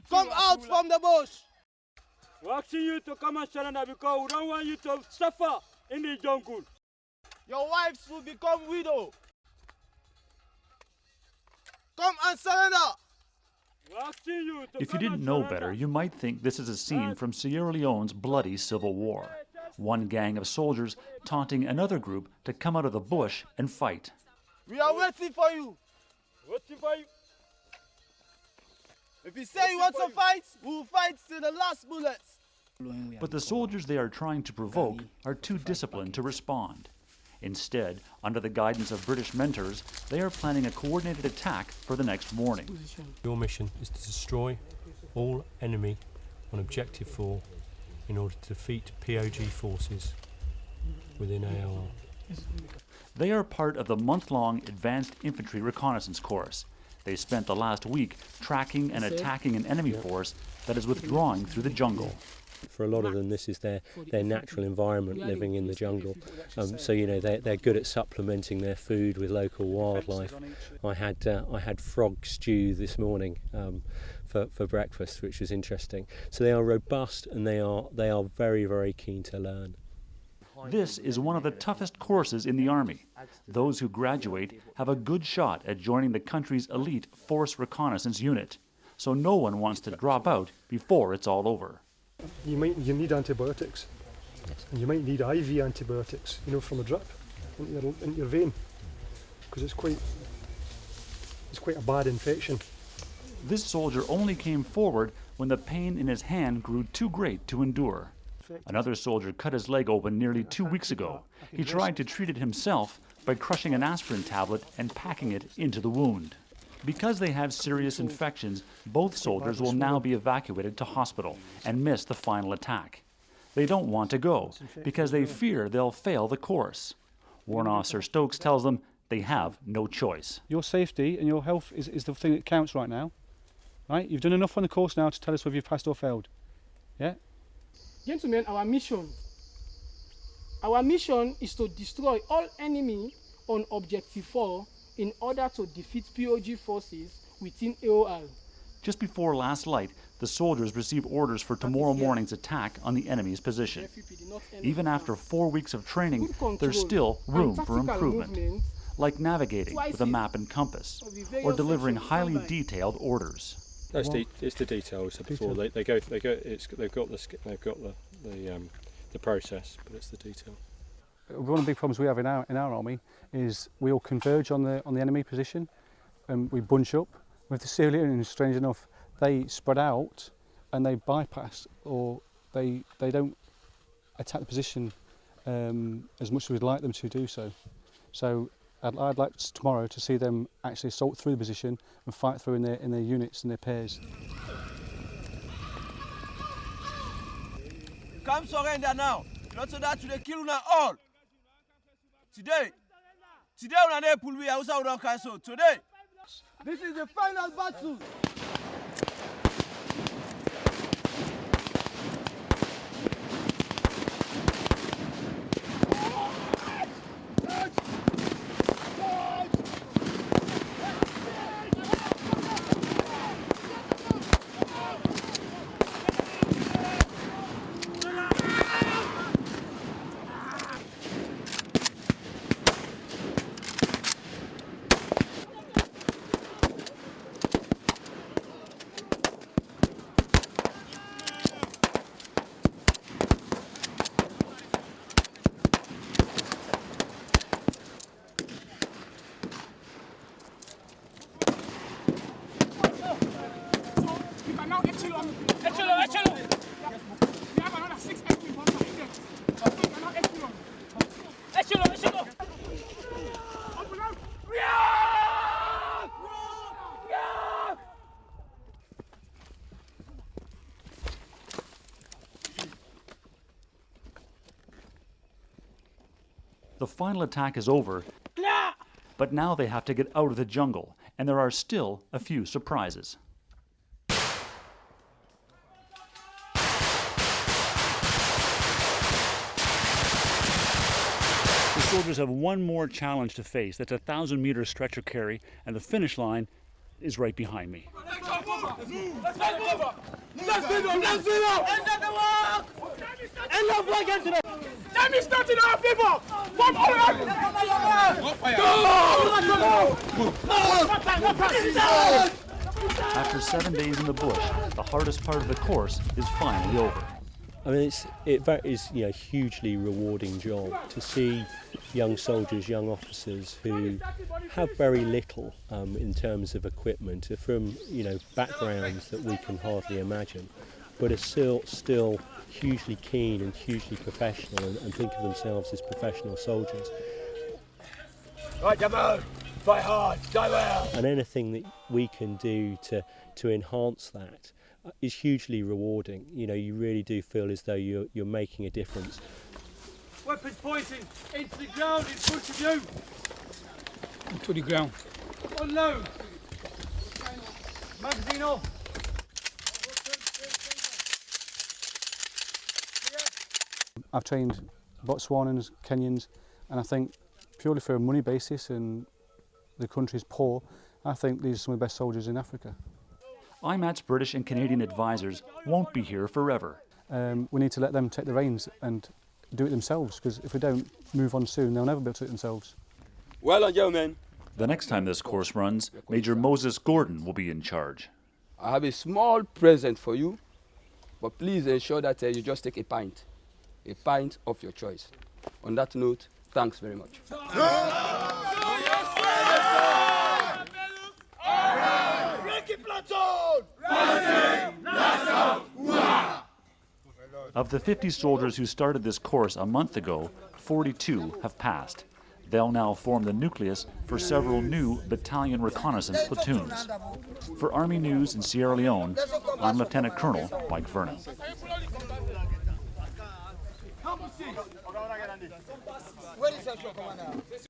Come out from the bush. We're asking you to come and surrender because we don't want you to suffer in the jungle. Your wives will become widow. Come and surrender. We're asking you to If you come didn't and know surrender. better, you might think this is a scene from Sierra Leone's bloody civil war. One gang of soldiers taunting another group to come out of the bush and fight. We are waiting for you. Waiting for you. If you say you want to fight, we will fight till the last bullets. But the soldiers they are trying to provoke are too disciplined to respond. Instead, under the guidance of British mentors, they are planning a coordinated attack for the next morning. Your mission is to destroy all enemy on Objective 4 in order to defeat POG forces within AOR. They are part of the month-long Advanced Infantry Reconnaissance Course. They spent the last week tracking and attacking an enemy force that is withdrawing through the jungle. For a lot of them, this is their natural environment, living in the jungle. So you know they're good at supplementing their food with local wildlife. I had frog stew this morning for breakfast, which was interesting. So they are robust and they are very, very keen to learn. This is one of the toughest courses in the Army. Those who graduate have a good shot at joining the country's elite Force Reconnaissance Unit. So no one wants to drop out before it's all over. You need antibiotics, and you might need IV antibiotics, you know, from a drip into your vein, because it's quite a bad infection. This soldier only came forward when the pain in his hand grew too great to endure. Another soldier cut his leg open nearly 2 weeks ago. He tried to treat it himself by crushing an aspirin tablet and packing it into the wound. Because they have serious infections, both soldiers will now be evacuated to hospital and miss the final attack. They don't want to go because they fear they'll fail the course. Warrant Officer Stokes tells them they have no choice. Your safety and your health is the thing that counts right now. Right? You've done enough on the course now to tell us whether you've passed or failed. Yeah? Gentlemen, our mission is to destroy all enemy on Objective 4 in order to defeat POG forces within AOR. Just before last light, the soldiers receive orders for tomorrow morning's attack on the enemy's position. Even after 4 weeks of training, there's still room for improvement, like navigating with a map and compass, or delivering highly detailed orders. It's the detail. So before they've got the process, but it's the detail. One of the big problems we have in our army is we all converge on the enemy position, and we bunch up. With the Sierra Leoneans, strange enough, they spread out and they bypass, or they don't attack the position as much as we'd like them to do so. So I'd like tomorrow to see them actually assault through the position and fight through in their units and their pairs. Come surrender now. Not so that they kill una all. Today una dey pull we Hausa we don cancel. Today, this is the final battle. The final attack is over, but now they have to get out of the jungle, and there are still a few surprises. The soldiers have one more challenge to face. That's a 1,000-meter stretcher carry, and the finish line is right behind me. Time is not in our favor. From After 7 days in the bush, the hardest part of the course is finally over. I mean, it is a hugely rewarding job to see young soldiers, young officers who have very little in terms of equipment, are from backgrounds that we can hardly imagine, but are still hugely keen and hugely professional and think of themselves as professional soldiers. Right, Jamal, fight hard, die well. And anything that we can do to enhance that is hugely rewarding. You really do feel as though you're making a difference. Weapons pointing into the ground in front of you. To the ground. Unload. Magazine off. I've trained Botswanans, Kenyans, and I think purely for a money basis and the country's poor, I think these are some of the best soldiers in Africa. IMAT's British and Canadian advisors won't be here forever. We need to let them take the reins and do it themselves, because if we don't move on soon, they'll never be able to do it themselves. Well done, gentlemen. The next time this course runs, Major Moses Gordon will be in charge. I have a small present for you, but please ensure that you just take a pint of your choice. On that note, thanks very much. Of the 50 soldiers who started this course a month ago, 42 have passed. They'll now form the nucleus for several new battalion reconnaissance platoons. For Army News in Sierra Leone, I'm Lieutenant Colonel Mike Vernon.